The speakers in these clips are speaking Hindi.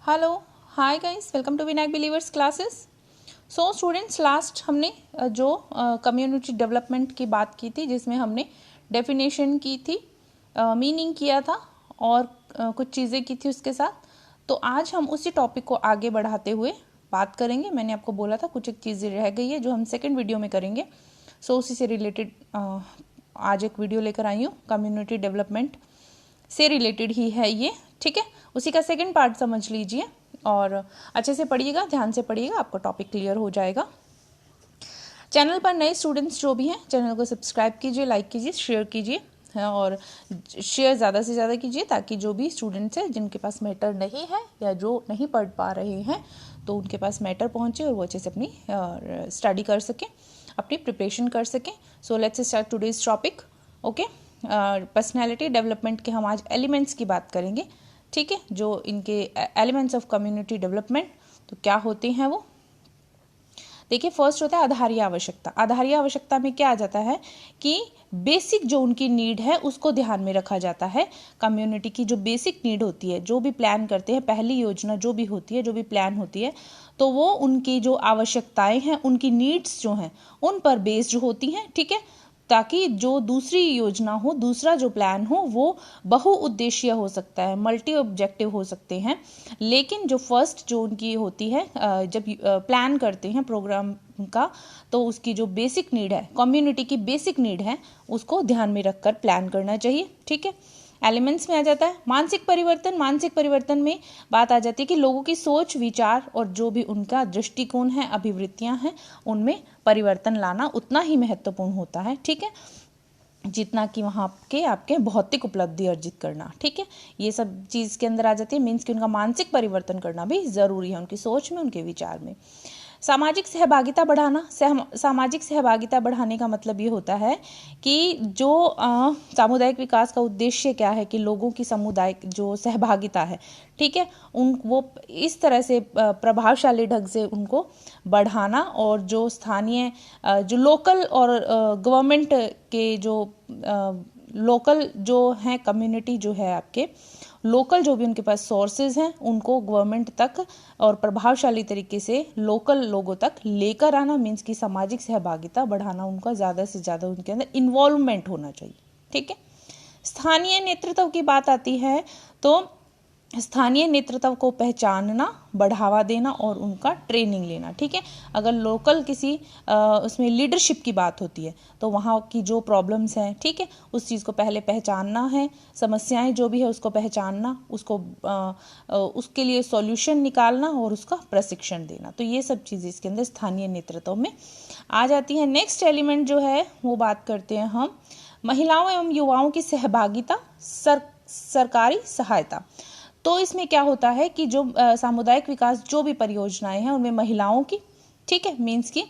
Hello hi guys, welcome to Vinayak believers classes. So students, last हमने जो कम्युनिटी डेवलपमेंट की बात की थी, जिसमें हमने डेफिनेशन की थी, मीनिंग किया था और कुछ चीज़ें की थी उसके साथ। तो आज हम उसी टॉपिक को आगे बढ़ाते हुए बात करेंगे। मैंने आपको बोला था कुछ एक चीज़ें रह गई है जो हम सेकेंड वीडियो में करेंगे। सो उसी से रिलेटेड आज एक वीडियो लेकर आई हूँ, कम्युनिटी डेवलपमेंट से रिलेटेड ही है ये, ठीक है। उसी का सेकंड पार्ट समझ लीजिए और अच्छे से पढ़िएगा, ध्यान से पढ़िएगा, आपका टॉपिक क्लियर हो जाएगा। चैनल पर नए स्टूडेंट्स जो भी हैं, चैनल को सब्सक्राइब कीजिए, लाइक कीजिए, शेयर कीजिए और शेयर ज़्यादा से ज़्यादा कीजिए, ताकि जो भी स्टूडेंट्स हैं जिनके पास मैटर नहीं है या जो नहीं पढ़ पा रहे हैं तो उनके पास मैटर पहुँचे और वो अच्छे से अपनी स्टडी कर सकें, अपनी प्रिपरेशन कर सकें। So let's start today's topic. Okay, personality development के हम आज एलिमेंट्स की बात करेंगे, ठीक है। जो इनके एलिमेंट्स ऑफ कम्युनिटी डेवलपमेंट तो क्या होते हैं वो देखिए। फर्स्ट होता है आधारीय आवश्यकता। आधारीय आवश्यकता में क्या आ जाता है कि बेसिक जो उनकी नीड है उसको ध्यान में रखा जाता है। कम्युनिटी की जो बेसिक नीड होती है, जो भी प्लान करते हैं, पहली योजना जो भी होती है, जो भी प्लान होती है, तो वो उनकी जो आवश्यकताएं हैं, उनकी नीड्स जो हैं उन पर बेस्ड होती हैं, ठीक है। ताकि जो दूसरी योजना हो, दूसरा जो प्लान हो, वो बहुउद्देशीय हो सकता है, मल्टी ऑब्जेक्टिव हो सकते हैं। लेकिन जो फर्स्ट जो उनकी होती है, जब प्लान करते हैं प्रोग्राम का, तो उसकी जो बेसिक नीड है, कम्युनिटी की बेसिक नीड है, उसको ध्यान में रखकर प्लान करना चाहिए, ठीक है। एलिमेंट्स में आ जाता है मानसिक परिवर्तन। मानसिक परिवर्तन में बात आ जाती है कि लोगों की सोच, विचार और जो भी उनका दृष्टिकोण है, अभिवृत्तियां हैं, उनमें परिवर्तन लाना उतना ही महत्वपूर्ण होता है, ठीक है, जितना कि वहाँ के आपके भौतिक उपलब्धि अर्जित करना, ठीक है। ये सब चीज़ के अंदर आ जाती है। मीन्स कि उनका मानसिक परिवर्तन करना भी ज़रूरी है, उनकी सोच में, उनके विचार में। सामाजिक सहभागिता बढ़ाना। सामाजिक सहभागिता बढ़ाने का मतलब ये होता है कि जो सामुदायिक विकास का उद्देश्य क्या है कि लोगों की सामुदायिक जो सहभागिता है, ठीक है, वो इस तरह से प्रभावशाली ढंग से उनको बढ़ाना, और जो स्थानीय जो लोकल और गवर्नमेंट के जो लोकल जो हैं, कम्युनिटी जो है आपके लोकल, जो भी उनके पास सोर्सेज हैं, उनको गवर्नमेंट तक और प्रभावशाली तरीके से लोकल लोगों तक लेकर आना। मीन्स की सामाजिक सहभागिता बढ़ाना, उनका ज़्यादा से ज़्यादा उनके अंदर इन्वॉल्वमेंट होना चाहिए, ठीक है। स्थानीय नेतृत्व की बात आती है तो स्थानीय नेतृत्व को पहचानना, बढ़ावा देना और उनका ट्रेनिंग लेना, ठीक है। अगर लोकल किसी उसमें लीडरशिप की बात होती है तो वहाँ की जो प्रॉब्लम्स हैं, ठीक है, उस चीज़ को पहले पहचानना है, समस्याएं जो भी है उसको पहचानना, उसको उसके लिए सॉल्यूशन निकालना और उसका प्रशिक्षण देना। तो ये सब चीज़ें इसके अंदर स्थानीय नेतृत्व में आ जाती हैं। नेक्स्ट एलिमेंट जो है वो बात करते हैं हम महिलाओं एवं युवाओं की सहभागिता, सरकारी सहायता। तो इसमें क्या होता है कि जो सामुदायिक विकास जो भी परियोजनाएं हैं उनमें महिलाओं की, ठीक है, मीन्स की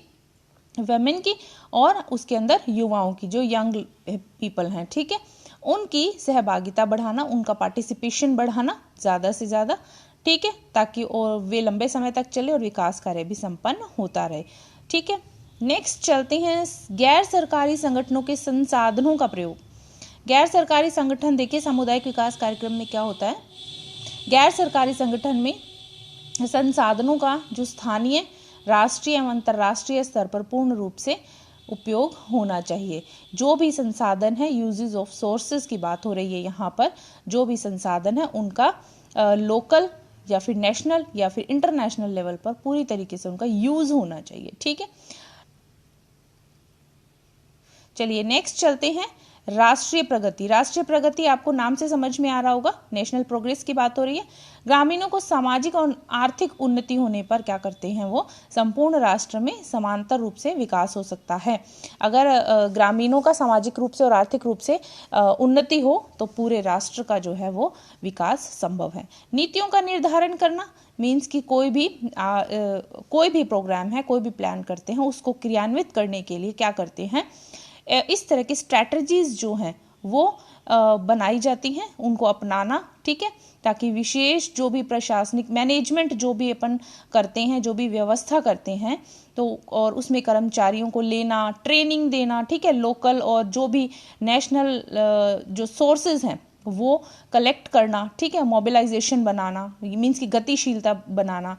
वेमेन की, और उसके अंदर युवाओं की, जो यंग पीपल हैं, ठीक है, उनकी सहभागिता बढ़ाना, उनका पार्टिसिपेशन बढ़ाना ज़्यादा से ज़्यादा, ठीक है, ताकि और वे लंबे समय तक चले और विकास कार्य भी संपन्न होता रहे, ठीक है। नेक्स्ट चलते हैं गैर सरकारी संगठनों के संसाधनों का प्रयोग। गैर सरकारी संगठन, देखिए सामुदायिक विकास कार्यक्रम में क्या होता है, गैर सरकारी संगठन में संसाधनों का जो स्थानीय, राष्ट्रीय एवं अंतर्राष्ट्रीय स्तर पर पूर्ण रूप से उपयोग होना चाहिए। जो भी संसाधन है, यूजेस ऑफ सोर्सेज की बात हो रही है यहाँ पर, जो भी संसाधन है उनका लोकल या फिर नेशनल या फिर इंटरनेशनल लेवल पर पूरी तरीके से उनका यूज होना चाहिए, ठीक है। चलिए नेक्स्ट चलते हैं राष्ट्रीय प्रगति। राष्ट्रीय प्रगति आपको नाम से समझ में आ रहा होगा, नेशनल प्रोग्रेस की बात हो रही है। ग्रामीणों को सामाजिक और आर्थिक उन्नति होने पर क्या करते हैं, वो संपूर्ण राष्ट्र में समांतर रूप से विकास हो सकता है। अगर ग्रामीणों का सामाजिक रूप से और आर्थिक रूप से उन्नति हो तो पूरे राष्ट्र का जो है वो विकास संभव है। नीतियों का निर्धारण करना, मीन्स कि कोई भी प्रोग्राम है, कोई भी प्लान करते हैं, उसको क्रियान्वित करने के लिए क्या करते हैं, इस तरह की स्ट्रैटेजीज जो हैं वो बनाई जाती हैं, उनको अपनाना, ठीक है, ताकि विशेष जो भी प्रशासनिक मैनेजमेंट जो भी अपन करते हैं, जो भी व्यवस्था करते हैं, तो और उसमें कर्मचारियों को लेना, ट्रेनिंग देना, ठीक है, लोकल और जो भी नेशनल जो सोर्सेज हैं वो कलेक्ट करना, ठीक है, मोबिलाइजेशन बनाना, मीन्स की गतिशीलता बनाना,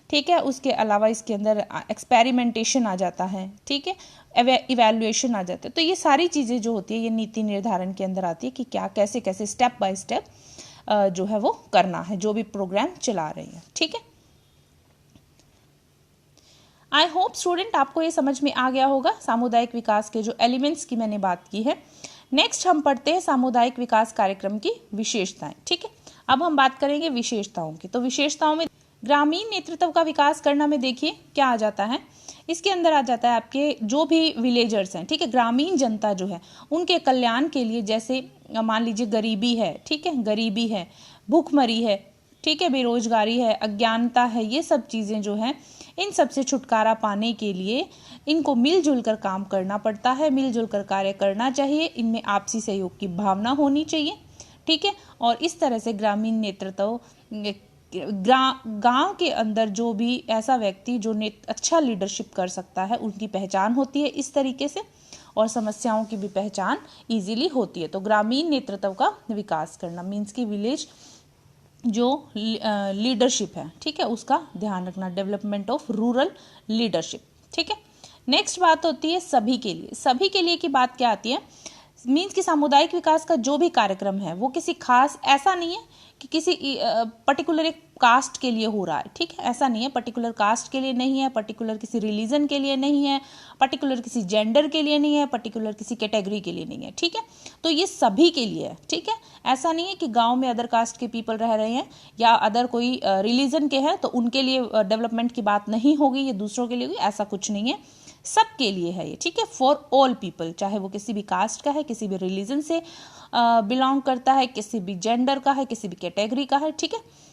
ठीक है। उसके अलावा इसके अंदर एक्सपेरिमेंटेशन आ जाता है, ठीक है, इवैल्यूएशन आ जाता है। तो ये सारी चीज़ें जो होती है ये नीति निर्धारण के अंदर आती है कि क्या कैसे कैसे स्टेप बाय स्टेप जो है वो करना है जो भी प्रोग्राम चला रही है, ठीक है। आई होप स्टूडेंट आपको ये समझ में आ गया होगा सामुदायिक विकास के जो एलिमेंट्स की मैंने बात की है। नेक्स्ट हम पढ़ते हैं सामुदायिक विकास कार्यक्रम की विशेषताएं, ठीक है। अब हम बात करेंगे विशेषताओं की। तो विशेषताओं में ग्रामीण नेतृत्व का विकास करना में देखिए क्या आ जाता है, इसके अंदर आ जाता है आपके जो भी विलेजर्स हैं, ठीक है, ग्रामीण जनता जो है उनके कल्याण के लिए, जैसे मान लीजिए गरीबी है, ठीक है, गरीबी है, भूखमरी है, ठीक है, बेरोजगारी है, अज्ञानता है, ये सब चीज़ें जो हैं इन सब से छुटकारा पाने के लिए इनको मिलजुल कर काम करना पड़ता है, मिलजुल कर कार्य करना चाहिए, इनमें आपसी सहयोग की भावना होनी चाहिए, ठीक है। और इस तरह से ग्रामीण नेतृत्व गांव के अंदर जो भी ऐसा व्यक्ति जो अच्छा लीडरशिप कर सकता है उनकी पहचान होती है इस तरीके से, और समस्याओं की भी पहचान इजीली होती है। तो ग्रामीण नेतृत्व का विकास करना मीन्स की विलेज जो लीडरशिप है, ठीक है, उसका ध्यान रखना, डेवलपमेंट ऑफ रूरल लीडरशिप, ठीक है। नेक्स्ट बात होती है सभी के लिए। सभी के लिए की बात क्या आती है, मीन्स कि सामुदायिक विकास का जो भी कार्यक्रम है वो किसी खास, ऐसा नहीं है कि किसी पर्टिकुलर एक कास्ट के लिए हो रहा है, ठीक है, ऐसा नहीं है, पर्टिकुलर कास्ट के लिए नहीं है, पर्टिकुलर किसी रिलीजन के लिए नहीं है, पर्टिकुलर किसी जेंडर के लिए नहीं है, पर्टिकुलर किसी कैटेगरी के लिए नहीं है, ठीक है। तो ये सभी के लिए है, ठीक है। ऐसा नहीं है कि गांव में अदर कास्ट के पीपल रह रहे हैं या अदर कोई रिलीजन के हैं तो उनके लिए डेवलपमेंट की बात नहीं होगी, ये दूसरों के लिए होगी, ऐसा कुछ नहीं है, सबके लिए है ये, ठीक है, फॉर ऑल पीपल, चाहे वो किसी भी कास्ट का है, किसी भी रिलीजन से बिलोंग करता है, किसी भी जेंडर का है, किसी भी कैटेगरी का है, ठीक है।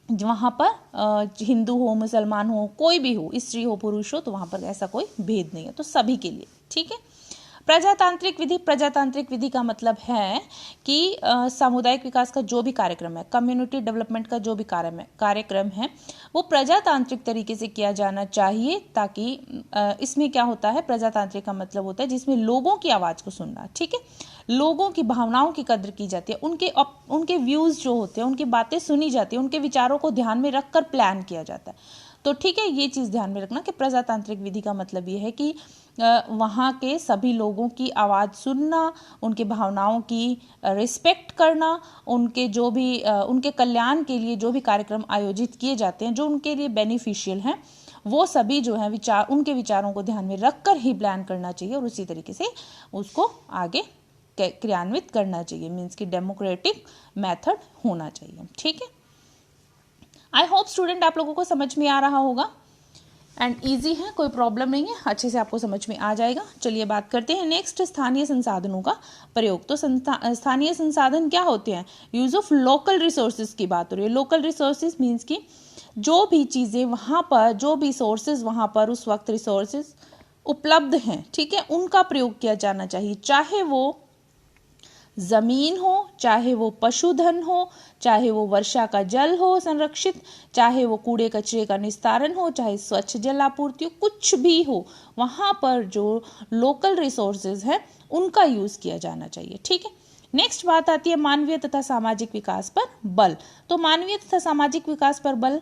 वहाँ पर हिंदू हो, मुसलमान हो, कोई भी हो, स्त्री हो, पुरुष हो, तो वहाँ पर ऐसा कोई भेद नहीं है, तो सभी के लिए, ठीक है। प्रजातांत्रिक विधि, प्रजातांत्रिक विधि का मतलब है कि सामुदायिक विकास का जो भी कार्यक्रम है, कम्युनिटी डेवलपमेंट का जो भी कार्यक्रम है वो प्रजातांत्रिक तरीके से किया जाना चाहिए, ताकि इसमें क्या होता है, प्रजातांत्रिक का मतलब होता है जिसमें लोगों की आवाज़ को सुनना, ठीक है, लोगों की भावनाओं की कद्र की जाती है, उनके व्यूज़ जो होते हैं, उनकी बातें सुनी जाती है, उनके विचारों को ध्यान में रखकर प्लान किया जाता है। तो ठीक है, ये चीज़ ध्यान में रखना कि प्रजातांत्रिक विधि का मतलब ये है कि वहाँ के सभी लोगों की आवाज़ सुनना, उनके भावनाओं की रिस्पेक्ट करना, उनके जो भी उनके कल्याण के लिए जो भी कार्यक्रम आयोजित किए जाते हैं जो उनके लिए बेनिफिशियल हैं, वो सभी जो है विचार, उनके विचारों को ध्यान में रखकर ही प्लान करना चाहिए और उसी तरीके से उसको आगे क्रियान्वित करना चाहिए, मीन्स की डेमोक्रेटिक मेथड होना चाहिए, ठीक है। आई होप स्टूडेंट आप लोगों को समझ में आ रहा होगा एंड ईजी है, कोई प्रॉब्लम नहीं है, अच्छे से आपको समझ में आ जाएगा। चलिए बात करते हैं नेक्स्ट, स्थानीय संसाधनों का प्रयोग। तो स्थानीय संसाधन क्या होते हैं, यूज ऑफ लोकल रिसोर्सेज की बात हो रही है। लोकल रिसोर्सेज मीन्स की जो भी चीज़ें वहाँ पर, जो भी सोर्सेज वहाँ पर उस वक्त रिसोर्सेज उपलब्ध हैं, ठीक है, उनका प्रयोग किया जाना चाहिए, चाहे वो जमीन हो, चाहे वो पशुधन हो, चाहे वो वर्षा का जल हो संरक्षित, चाहे वो कूड़े कचरे का निस्तारण हो, चाहे स्वच्छ जल आपूर्ति हो, कुछ भी हो, वहाँ पर जो लोकल रिसोर्सेज है उनका यूज किया जाना चाहिए, ठीक है। नेक्स्ट बात आती है मानवीय तथा सामाजिक विकास पर बल। तो मानवीय तथा सामाजिक विकास पर बल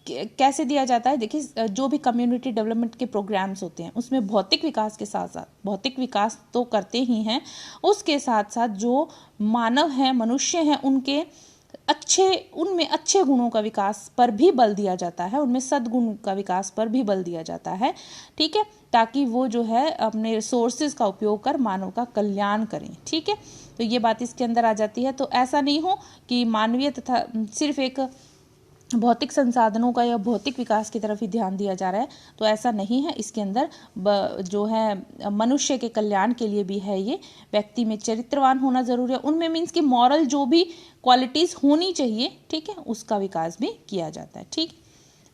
कैसे दिया जाता है, देखिए जो भी कम्युनिटी डेवलपमेंट के प्रोग्राम्स होते हैं उसमें भौतिक विकास के साथ साथ, भौतिक विकास तो करते ही हैं, उसके साथ साथ जो मानव हैं, मनुष्य हैं, उनके उनमें अच्छे गुणों का विकास पर भी बल दिया जाता है, उनमें सद्गुण का विकास पर भी बल दिया जाता है, ठीक है, ताकि वो जो है अपने रिसोर्सेज का उपयोग कर मानव का कल्याण करें, ठीक है। तो ये बात इसके अंदर आ जाती है। तो ऐसा नहीं हो कि मानवीय तथा सिर्फ एक भौतिक संसाधनों का या भौतिक विकास की तरफ ही ध्यान दिया जा रहा है, तो ऐसा नहीं है। इसके अंदर जो है मनुष्य के कल्याण के लिए भी है, ये व्यक्ति में चरित्रवान होना जरूरी है, उनमें मीन्स की मॉरल जो भी क्वालिटीज होनी चाहिए, ठीक है, उसका विकास भी किया जाता है, ठीक।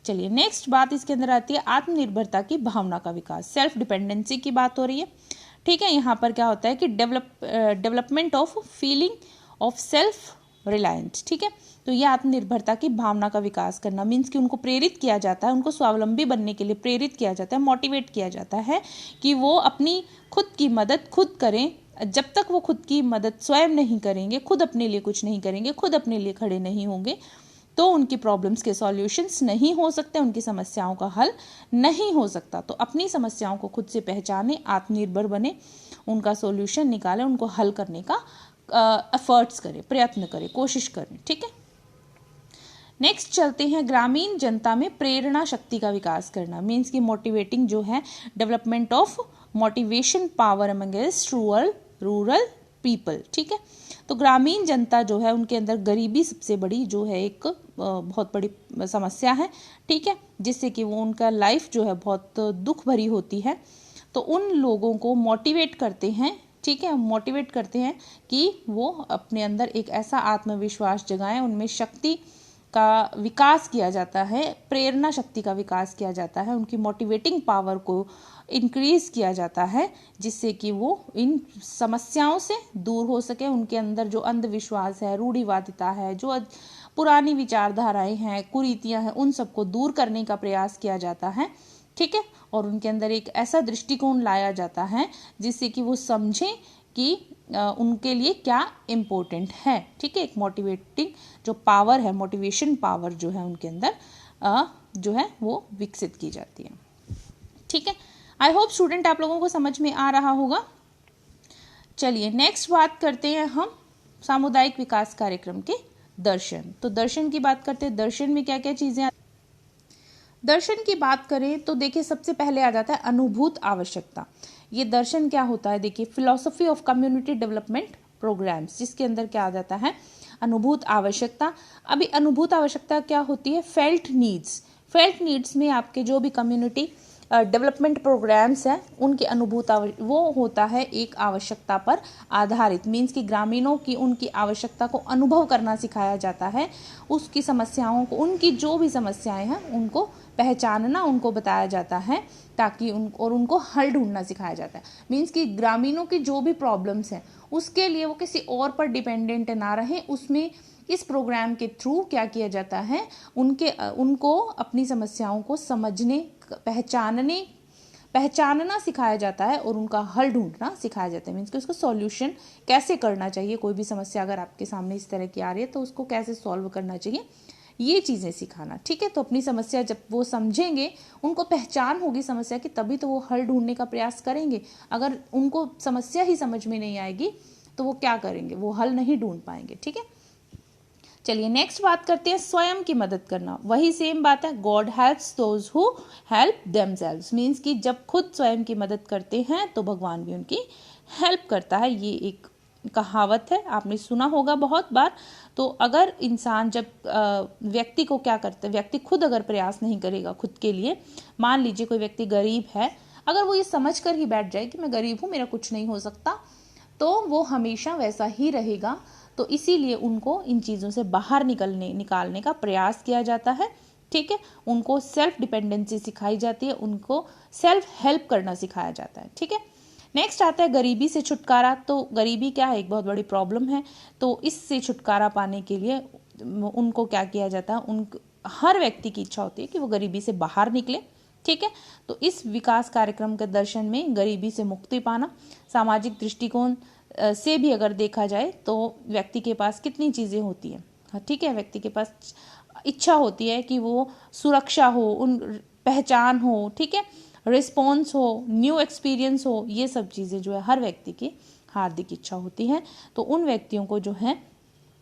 चलिए नेक्स्ट बात इसके अंदर आती है आत्मनिर्भरता की भावना का विकास, सेल्फ डिपेंडेंसी की बात हो रही है, ठीक है। यहाँ पर क्या होता है कि development of feeling of self reliance, ठीक है। तो यह आत्मनिर्भरता की भावना का विकास करना मीन्स कि उनको प्रेरित किया जाता है, उनको स्वावलंबी बनने के लिए प्रेरित किया जाता है, मोटिवेट किया जाता है कि वो अपनी खुद की मदद खुद करें, जब तक वो खुद की मदद स्वयं नहीं करेंगे, खुद अपने लिए कुछ नहीं करेंगे, खुद अपने लिए खड़े नहीं होंगे, तो उनकी प्रॉब्लम्स के सॉल्यूशंस नहीं हो सकते, उनकी समस्याओं का हल नहीं हो सकता। तो अपनी समस्याओं को खुद से पहचाने, आत्मनिर्भर बने, उनका सॉल्यूशन निकालें, उनको हल करने का एफर्ट्स करें, प्रयत्न करें, कोशिश करें। ठीक है, नेक्स्ट चलते हैं, ग्रामीण जनता में प्रेरणा शक्ति का विकास करना, मीन्स की मोटिवेटिंग जो है, development of motivation power amongst rural people. ठीक है, तो ग्रामीण जनता जो है उनके अंदर गरीबी सबसे बड़ी जो है एक बहुत बड़ी समस्या है। ठीक है, जिससे कि वो उनका लाइफ जो है बहुत दुख भरी होती है। तो उन लोगों को मोटिवेट करते हैं, ठीक है, मोटिवेट करते हैं कि वो अपने अंदर एक ऐसा आत्मविश्वास जगाएं, उनमें शक्ति का विकास किया जाता है, प्रेरणा शक्ति का विकास किया जाता है, उनकी मोटिवेटिंग पावर को इंक्रीज किया जाता है, जिससे कि वो इन समस्याओं से दूर हो सके। उनके अंदर जो अंधविश्वास है, रूढ़िवादिता है, जो पुरानी विचारधाराएं हैं, कुरीतियां हैं, उन सबको दूर करने का प्रयास किया जाता है। ठीक है, और उनके अंदर एक ऐसा दृष्टिकोण लाया जाता है जिससे कि वो समझें कि उनके लिए क्या इम्पोर्टेंट है। ठीक है, एक मोटिवेटिंग जो पावर है, मोटिवेशन पावर जो है उनके अंदर जो है वो विकसित की जाती है। ठीक है, आई होप स्टूडेंट आप लोगों को समझ में आ रहा होगा। चलिए नेक्स्ट बात करते हैं हम सामुदायिक विकास कार्यक्रम के दर्शन। तो दर्शन की बात करते हैं, दर्शन में क्या क्या चीजें। दर्शन की बात करें तो देखिए सबसे पहले आ जाता है अनुभूत आवश्यकता। ये दर्शन क्या होता है, देखिए philosophy of community development programs, जिसके अंदर क्या आ जाता है, अनुभूत आवश्यकता। अभी अनुभूत आवश्यकता क्या होती है, फेल्ट नीड्स। फेल्ट नीड्स में आपके जो भी कम्युनिटी डेवलपमेंट प्रोग्राम्स हैं उनकी अनुभूत वो होता है एक आवश्यकता पर आधारित, मीन्स कि ग्रामीणों की उनकी आवश्यकता को अनुभव करना सिखाया जाता है, उसकी समस्याओं को, उनकी जो भी समस्याएं हैं उनको पहचानना उनको बताया जाता है, ताकि उनको हल ढूंढना सिखाया जाता है। मीन्स कि ग्रामीणों की जो भी प्रॉब्लम्स हैं उसके लिए वो किसी और पर डिपेंडेंट ना रहे, उसमें इस प्रोग्राम के थ्रू क्या किया जाता है, उनको अपनी समस्याओं को समझने, पहचानना सिखाया जाता है और उनका हल ढूंढना सिखाया जाता है। मीन्स कि उसका सॉल्यूशन कैसे करना चाहिए, कोई भी समस्या अगर आपके सामने इस तरह की आ रही है तो उसको कैसे सॉल्व करना चाहिए, ये चीज़ें सिखाना। ठीक है, तो अपनी समस्या जब वो समझेंगे, उनको पहचान होगी समस्या की, तभी तो वो हल ढूंढने का प्रयास करेंगे। अगर उनको समस्या ही समझ में नहीं आएगी तो वो क्या करेंगे, वो हल नहीं ढूंढ पाएंगे। ठीक है, चलिए नेक्स्ट बात करते हैं स्वयं की मदद करना। वही सेम बात है, God helps those who help themselves, means कि जब खुद स्वयं की मदद करते हैं तो भगवान भी उनकी हेल्प करता है। ये एक कहावत है, आपने सुना होगा बहुत बार। तो अगर इंसान जब व्यक्ति को क्या करता है, व्यक्ति खुद अगर प्रयास नहीं करेगा खुद के लिए, मान लीजिए कोई व्यक्ति गरीब है, अगर वो ये समझ कर ही बैठ जाए कि मैं गरीब हूँ, मेरा कुछ नहीं हो सकता, तो वो हमेशा वैसा ही रहेगा। तो इसीलिए उनको इन चीज़ों से बाहर निकालने का प्रयास किया जाता है। ठीक है, उनको सेल्फ डिपेंडेंसी सिखाई जाती है, उनको सेल्फ हेल्प करना सिखाया जाता है। ठीक है, नेक्स्ट आता है गरीबी से छुटकारा। तो गरीबी क्या है, एक बहुत बड़ी प्रॉब्लम है। तो इससे छुटकारा पाने के लिए उनको क्या किया जाता है, हर व्यक्ति की इच्छा होती है कि वो गरीबी से बाहर निकले। ठीक है, तो इस विकास कार्यक्रम के दर्शन में गरीबी से मुक्ति पाना, सामाजिक दृष्टिकोण से भी अगर देखा जाए तो व्यक्ति के पास कितनी चीज़ें होती हैं। ठीक है, व्यक्ति के पास इच्छा होती है कि वो सुरक्षा हो, उन पहचान हो, ठीक है, रिस्पॉन्स हो, न्यू एक्सपीरियंस हो, ये सब चीज़ें जो है हर व्यक्ति की हार्दिक इच्छा होती हैं। तो उन व्यक्तियों को जो है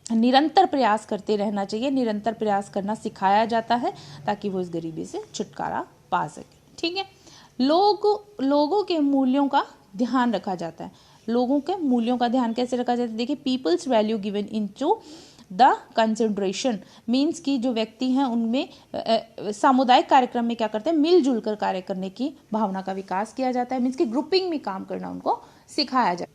निरंतर प्रयास करते रहना चाहिए, निरंतर प्रयास करना सिखाया जाता है ताकि वो इस गरीबी से छुटकारा पा सके। ठीक है, लोगों के मूल्यों का ध्यान रखा जाता है। लोगों के मूल्यों का ध्यान कैसे रखा जाता है, देखिए people's value given into the consideration, means की जो व्यक्ति हैं उनमें सामुदायिक कार्यक्रम में क्या करते हैं, मिलजुल कर कार्य करने की भावना का विकास किया जाता है। मीन्स की ग्रुपिंग में काम करना उनको सिखाया जाए,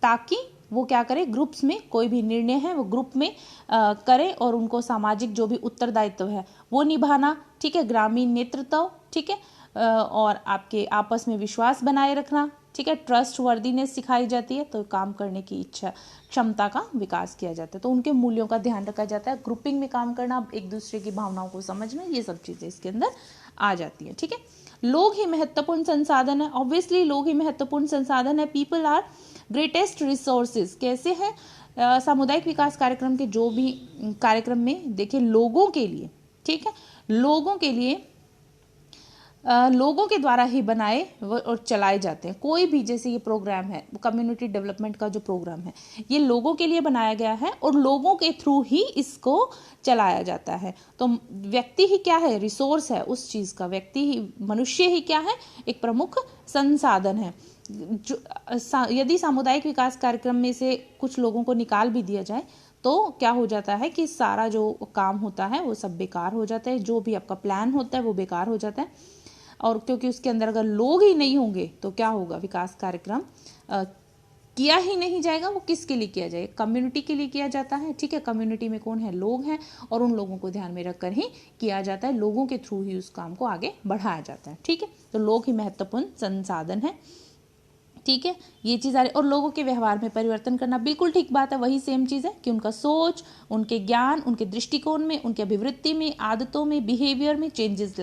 ताकि वो क्या करें, ग्रुप्स में कोई भी निर्णय है वो ग्रुप में करें और उनको सामाजिक जो भी उत्तरदायित्व है वो निभाना। ठीक है, ग्रामीण नेतृत्व, ठीक है, और आपके आपस में विश्वास बनाए रखना। ठीक है, ट्रस्ट वर्दीनेस सिखाई जाती है, तो काम करने की इच्छा क्षमता का विकास किया जाता है। तो उनके मूल्यों का ध्यान रखा जाता है, ग्रुपिंग में काम करना, एक दूसरे की भावनाओं को समझना, ये सब चीज़ें इसके अंदर आ जाती है। ठीक है, लोग ही महत्वपूर्ण संसाधन है, ऑब्वियसली लोग ही महत्वपूर्ण संसाधन है। पीपल आर ग्रेटेस्ट रिसोर्सेज कैसे है सामुदायिक विकास कार्यक्रम के जो भी कार्यक्रम में देखिए लोगों के लिए, ठीक है, लोगों के लिए लोगों के द्वारा ही बनाए और चलाए जाते हैं। कोई भी जैसे ये प्रोग्राम है कम्युनिटी डेवलपमेंट का जो प्रोग्राम है ये लोगों के लिए बनाया गया है और लोगों के थ्रू ही इसको चलाया जाता है। तो व्यक्ति ही क्या है, रिसोर्स है उस चीज़ का, व्यक्ति ही, मनुष्य ही क्या है, एक प्रमुख संसाधन है। यदि सामुदायिक विकास कार्यक्रम में से कुछ लोगों को निकाल भी दिया जाए तो क्या हो जाता है कि सारा जो काम होता है वो सब बेकार हो जाता है, जो भी आपका प्लान होता है वो बेकार हो जाता है। और क्योंकि उसके अंदर अगर लोग ही नहीं होंगे तो क्या होगा, विकास कार्यक्रम किया ही नहीं जाएगा। वो किसके लिए किया जाएगा, कम्युनिटी के लिए किया जाता है, ठीक है। कम्युनिटी में कौन है, लोग हैं, और उन लोगों को ध्यान में रखकर ही किया जाता है, लोगों के थ्रू ही उस काम को आगे बढ़ाया जाता है, ठीक है। तो लोग ही महत्वपूर्ण संसाधन है, ठीक है। ये चीज़ आ रही, और लोगों के व्यवहार में परिवर्तन करना, बिल्कुल ठीक बात है, वही सेम चीज़ है कि उनका सोच, उनके ज्ञान, उनके दृष्टिकोण में, उनकी अभिवृत्ति में, आदतों में, बिहेवियर में चेंजेस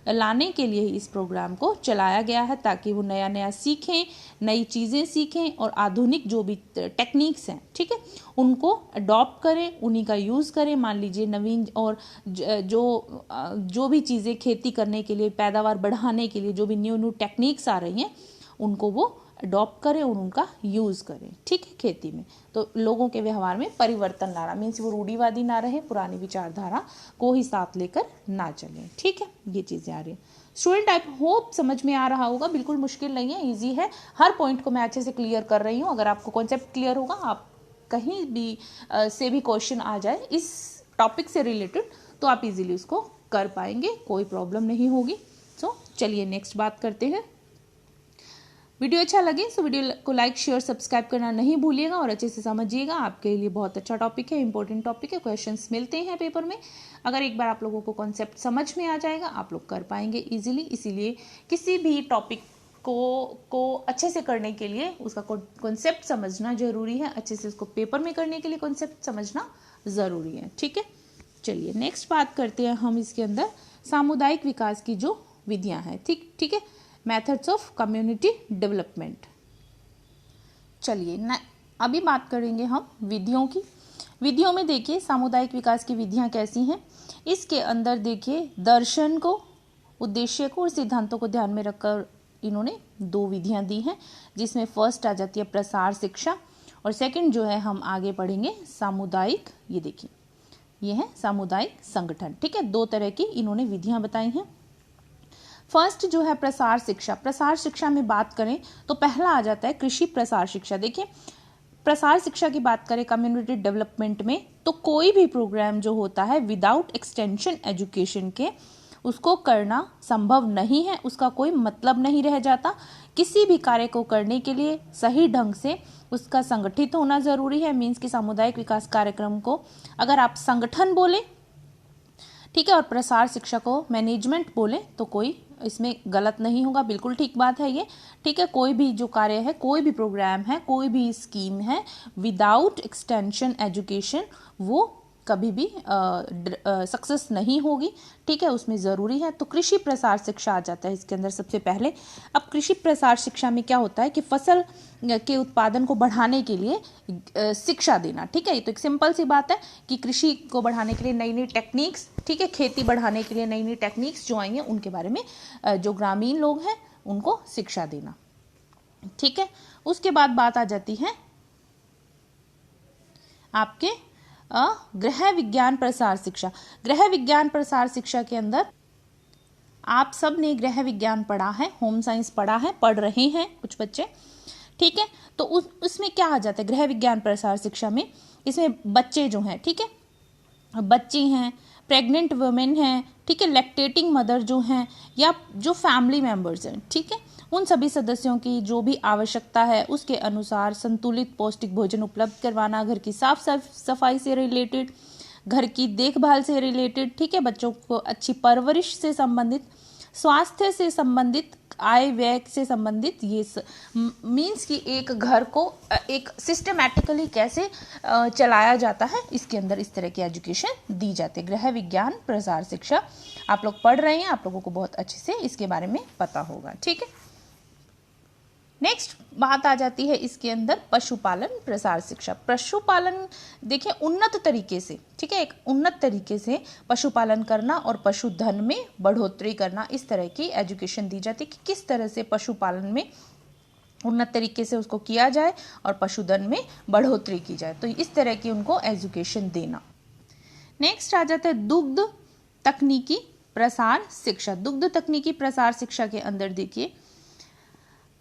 लाने के लिए ही इस प्रोग्राम को चलाया गया है, ताकि वो नया नया सीखें, नई चीज़ें सीखें और आधुनिक जो भी टेक्निक्स हैं, ठीक है, उनको अडॉप्ट करें, उन्हीं का यूज़ करें। मान लीजिए नवीन और जो भी चीज़ें खेती करने के लिए, पैदावार बढ़ाने के लिए जो भी न्यू टेक्निक्स आ रही हैं उनको वो अडॉप्ट करें और उनका यूज़ करें, ठीक है, खेती में। तो लोगों के व्यवहार में परिवर्तन लाना मीन्स वो रूढ़िवादी ना रहे, पुरानी विचारधारा को ही साथ लेकर ना चलें, ठीक है। ये चीज़ें आ रही हैं। स्टूडेंट आई होप समझ में आ रहा होगा, बिल्कुल मुश्किल नहीं है, ईजी है। हर पॉइंट को मैं अच्छे से क्लियर कर रही हूँ। अगर आपको कॉन्सेप्ट क्लियर होगा, आप कहीं भी से भी क्वेश्चन आ जाए इस टॉपिक से रिलेटेड तो आप इजीली उसको कर पाएंगे, कोई प्रॉब्लम नहीं होगी। सो चलिए नेक्स्ट बात करते हैं। वीडियो अच्छा लगे तो वीडियो को लाइक, शेयर, सब्सक्राइब करना नहीं भूलिएगा और अच्छे से समझिएगा। आपके लिए बहुत अच्छा टॉपिक है, इंपॉर्टेंट टॉपिक है, क्वेश्चंस मिलते हैं पेपर में। अगर एक बार आप लोगों को कॉन्सेप्ट समझ में आ जाएगा, आप लोग कर पाएंगे इजीली। इसीलिए किसी भी टॉपिक को अच्छे से करने के लिए उसका कॉन्सेप्ट समझना जरूरी है, अच्छे से उसको पेपर में करने के लिए कॉन्सेप्ट समझना ज़रूरी है, ठीक है। चलिए नेक्स्ट बात करते हैं हम इसके अंदर सामुदायिक विकास की जो विधियाँ हैं, ठीक है, मेथड्स ऑफ कम्युनिटी डेवलपमेंट। चलिए अभी बात करेंगे हम विधियों की। विधियों में देखिए सामुदायिक विकास की विधियां कैसी हैं। इसके अंदर देखिए दर्शन को, उद्देश्य को और सिद्धांतों को ध्यान में रखकर इन्होंने 2 विधियां दी हैं, जिसमें फर्स्ट आ जाती है प्रसार शिक्षा और सेकंड जो है हम आगे पढ़ेंगे सामुदायिक, ये देखिए ये है सामुदायिक संगठन, ठीक है। 2 तरह की इन्होंने विधियां बताई हैं। फर्स्ट जो है प्रसार शिक्षा। प्रसार शिक्षा में बात करें तो पहला आ जाता है कृषि प्रसार शिक्षा। देखिए प्रसार शिक्षा की बात करें कम्युनिटी डेवलपमेंट में तो कोई भी प्रोग्राम जो होता है विदाउट एक्सटेंशन एजुकेशन के उसको करना संभव नहीं है, उसका कोई मतलब नहीं रह जाता। किसी भी कार्य को करने के लिए सही ढंग से उसका संगठित होना जरूरी है। मीन्स कि सामुदायिक विकास कार्यक्रम को अगर आप संगठन बोले, ठीक है, और प्रसार शिक्षा को मैनेजमेंट बोले तो कोई इसमें गलत नहीं होगा, बिल्कुल ठीक बात है ये, ठीक है। कोई भी जो कार्य है, कोई भी प्रोग्राम है, कोई भी स्कीम है विदाउट एक्सटेंशन एजुकेशन वो कभी भी सक्सेस नहीं होगी, ठीक है, उसमें ज़रूरी है। तो कृषि प्रसार शिक्षा आ जाता है इसके अंदर सबसे पहले। अब कृषि प्रसार शिक्षा में क्या होता है कि फसल के उत्पादन को बढ़ाने के लिए शिक्षा देना, ठीक है। ये तो एक सिंपल सी बात है कि कृषि को बढ़ाने के लिए नई नई टेक्निक्स, ठीक है, खेती बढ़ाने के लिए नई नई टेक्निक्स जो आई हैं उनके बारे में जो ग्रामीण लोग हैं उनको शिक्षा देना, ठीक है। उसके बाद बात आ जाती है आपके गृह विज्ञान प्रसार शिक्षा। गृह विज्ञान प्रसार शिक्षा के अंदर आप सब ने गृह विज्ञान पढ़ा है, होम साइंस पढ़ा है, पढ़ रहे हैं कुछ बच्चे, ठीक है। तो उसमें क्या आ जाता है गृह विज्ञान प्रसार शिक्षा में, इसमें बच्चे जो हैं, ठीक है, बच्चे हैं, प्रेग्नेंट वुमेन हैं, ठीक है, लैक्टेटिंग मदर जो हैं या जो फैमिली मेंबर्स हैं, ठीक है, उन सभी सदस्यों की जो भी आवश्यकता है उसके अनुसार संतुलित पौष्टिक भोजन उपलब्ध करवाना, घर की साफ सफाई से रिलेटेड, घर की देखभाल से रिलेटेड, ठीक है, बच्चों को अच्छी परवरिश से संबंधित, स्वास्थ्य से संबंधित, आय व्यय से संबंधित, ये मीन्स कि एक घर को एक सिस्टमैटिकली कैसे चलाया जाता है, इसके अंदर इस तरह की एजुकेशन दी जाती है। गृह विज्ञान प्रसार शिक्षा आप लोग पढ़ रहे हैं, आप लोगों को बहुत अच्छे से इसके बारे में पता होगा, ठीक है। नेक्स्ट बात आ जाती है इसके अंदर पशुपालन प्रसार शिक्षा। पशुपालन देखिए उन्नत तरीके से, ठीक है, एक उन्नत तरीके से पशुपालन करना और पशुधन में बढ़ोतरी करना, इस तरह की एजुकेशन दी जाती है कि किस तरह से पशुपालन में उन्नत तरीके से उसको किया जाए और पशुधन में बढ़ोतरी की जाए, तो इस तरह की उनको एजुकेशन देना। नेक्स्ट आ जाता है दुग्ध तकनीकी प्रसार शिक्षा। दुग्ध तकनीकी प्रसार शिक्षा के अंदर देखिए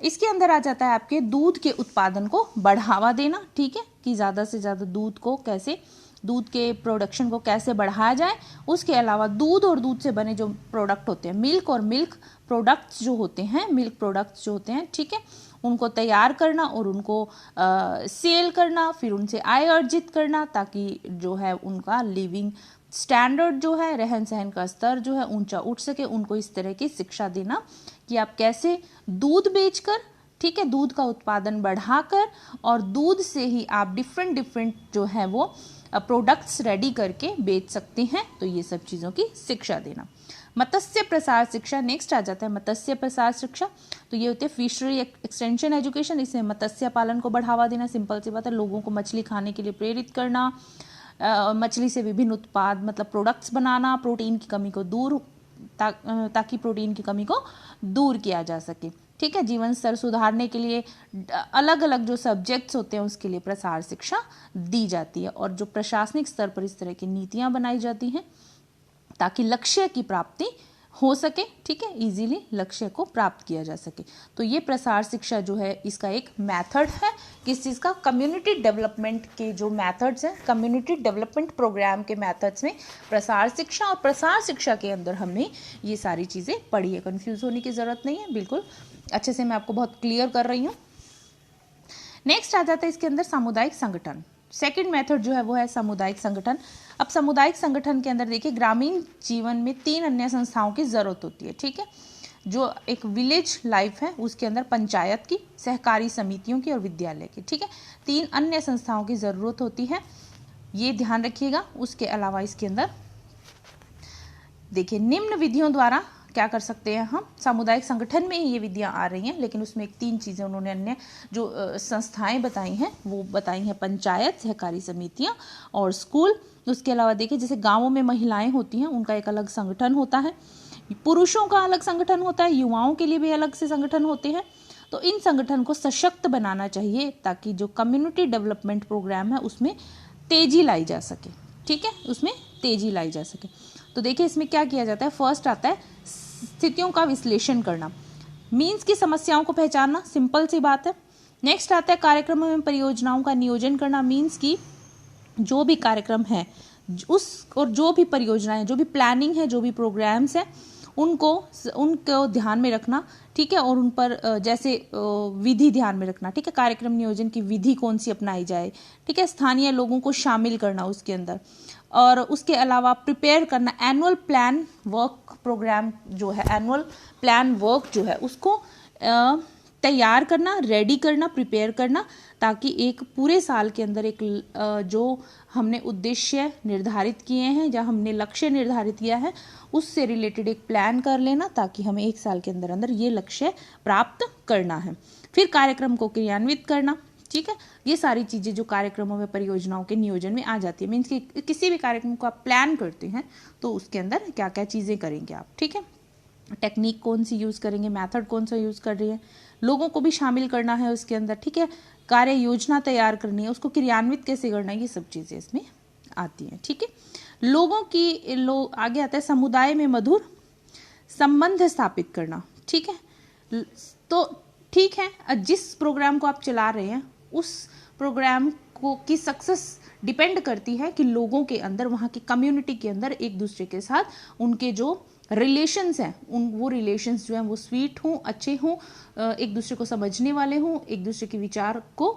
इसके अंदर आ जाता है आपके दूध के उत्पादन को बढ़ावा देना, ठीक है, कि ज़्यादा से ज़्यादा दूध को कैसे, दूध के प्रोडक्शन को कैसे बढ़ाया जाए। उसके अलावा दूध और दूध से बने जो प्रोडक्ट होते हैं, मिल्क और मिल्क प्रोडक्ट्स जो होते हैं, मिल्क प्रोडक्ट्स जो होते हैं, ठीक है, उनको तैयार करना और उनको सेल करना, फिर उनसे आय अर्जित करना, ताकि जो है उनका लिविंग स्टैंडर्ड जो है, रहन सहन का स्तर जो है ऊंचा उठ सके। उनको इस तरह की शिक्षा देना कि आप कैसे दूध बेचकर, ठीक है, दूध का उत्पादन बढ़ाकर और दूध से ही आप डिफरेंट जो है वो प्रोडक्ट्स रेडी करके बेच सकते हैं। तो ये सब चीज़ों की शिक्षा देना। मत्स्य प्रसार शिक्षा नेक्स्ट आ जाता है मत्स्य प्रसार शिक्षा। तो ये होती है फिशरी एक्सटेंशन एजुकेशन। इसमें मत्स्य पालन को बढ़ावा देना, सिंपल सी बात है, लोगों को मछली खाने के लिए प्रेरित करना, मछली से विभिन्न उत्पाद मतलब प्रोडक्ट्स बनाना, प्रोटीन की कमी को दूर ताकि प्रोटीन की कमी को दूर किया जा सके, ठीक है। जीवन स्तर सुधारने के लिए अलग अलग जो सब्जेक्ट्स होते हैं उसके लिए प्रसार शिक्षा दी जाती है और जो प्रशासनिक स्तर पर इस तरह की नीतियां बनाई जाती हैं ताकि लक्ष्य की प्राप्ति हो सके, ठीक है, इजीली लक्ष्य को प्राप्त किया जा सके। तो ये प्रसार शिक्षा जो है इसका एक मेथड है, किस चीज़ का, कम्युनिटी डेवलपमेंट के जो मेथड्स हैं, कम्युनिटी डेवलपमेंट प्रोग्राम के मेथड्स में प्रसार शिक्षा, और प्रसार शिक्षा के अंदर हमने ये सारी चीज़ें पढ़ी है। कंफ्यूज होने की ज़रूरत नहीं है, बिल्कुल अच्छे से मैं आपको बहुत क्लियर कर रही हूँ। नेक्स्ट आ जाता है इसके अंदर सामुदायिक संगठन। सेकंड मेथड जो है वो है सामुदायिक संगठन। अब सामुदायिक संगठन के अंदर देखिए ग्रामीण जीवन में 3 अन्य संस्थाओं की ज़रूरत होती है, ठीक है। जो एक विलेज लाइफ है उसके अंदर पंचायत की, सहकारी समितियों की और विद्यालय की, ठीक है, 3 अन्य संस्थाओं की ज़रूरत होती है, ये ध्यान रखिएगा। उसके अलावा इसके अंदर देखिए निम्न विधियों द्वारा क्या कर सकते हैं हम, सामुदायिक संगठन में ही ये विधियां आ रही हैं, लेकिन उसमें 3 चीज़ें उन्होंने अन्य जो संस्थाएं बताई हैं वो बताई हैं पंचायत, सहकारी समितियां और स्कूल। उसके अलावा देखिए जैसे गांवों में महिलाएं होती हैं उनका एक अलग संगठन होता है, पुरुषों का अलग संगठन होता है, युवाओं के लिए भी अलग से संगठन होते हैं। तो इन संगठन को सशक्त बनाना चाहिए ताकि जो कम्युनिटी डेवलपमेंट प्रोग्राम है उसमें तेजी लाई जा सके, ठीक है, उसमें तेजी लाई जा सके। तो देखिए इसमें क्या किया जाता है, फर्स्ट आता है स्थितियों का विश्लेषण करना, मीन्स की समस्याओं को पहचानना, सिंपल सी बात है। नेक्स्ट आता है कार्यक्रमों में परियोजनाओं का नियोजन करना, मीन्स की जो भी कार्यक्रम है उस और जो भी परियोजनाएं, जो भी प्लानिंग है, जो भी प्रोग्राम्स हैं उनको ध्यान में रखना, ठीक है, और उन पर जैसे विधि ध्यान में रखना, ठीक है, कार्यक्रम नियोजन की विधि कौन सी अपनाई जाए, ठीक है, स्थानीय लोगों को शामिल करना उसके अंदर, और उसके अलावा प्रिपेयर करना एनुअल प्लान वर्क प्रोग्राम जो है, एनुअल प्लान वर्क जो है उसको तैयार करना, रेडी करना, प्रिपेयर करना, ताकि एक पूरे साल के अंदर एक जो हमने उद्देश्य निर्धारित किए हैं या हमने लक्ष्य निर्धारित किया है उससे रिलेटेड एक प्लान कर लेना, ताकि हमें एक साल के अंदर अंदर ये लक्ष्य प्राप्त करना है। फिर कार्यक्रम को क्रियान्वित करना, ठीक है, ये सारी चीज़ें जो कार्यक्रमों में परियोजनाओं के नियोजन में आ जाती है, मीन्स कि किसी भी कार्यक्रम को आप प्लान करते हैं तो उसके अंदर क्या क्या चीज़ें करेंगे आप, ठीक है, टेक्निक कौन सी यूज़ करेंगे, मेथड कौन सा यूज़ कर रही है, लोगों को भी शामिल करना है उसके अंदर, ठीक है, कार्य योजना तैयार करनी है, उसको क्रियान्वित कैसे करना है, ये सब चीज़ें इसमें आती हैं, ठीक है। लोगों की आगे आता है समुदाय में मधुर संबंध स्थापित करना, ठीक है। तो ठीक है, जिस प्रोग्राम को आप चला रहे हैं उस प्रोग्राम को की सक्सेस डिपेंड करती है कि लोगों के अंदर, वहाँ की कम्युनिटी के अंदर एक दूसरे के साथ उनके जो रिलेशंस हैं वो रिलेशंस जो हैं वो स्वीट हों, अच्छे हों, एक दूसरे को समझने वाले हों, एक दूसरे के विचार को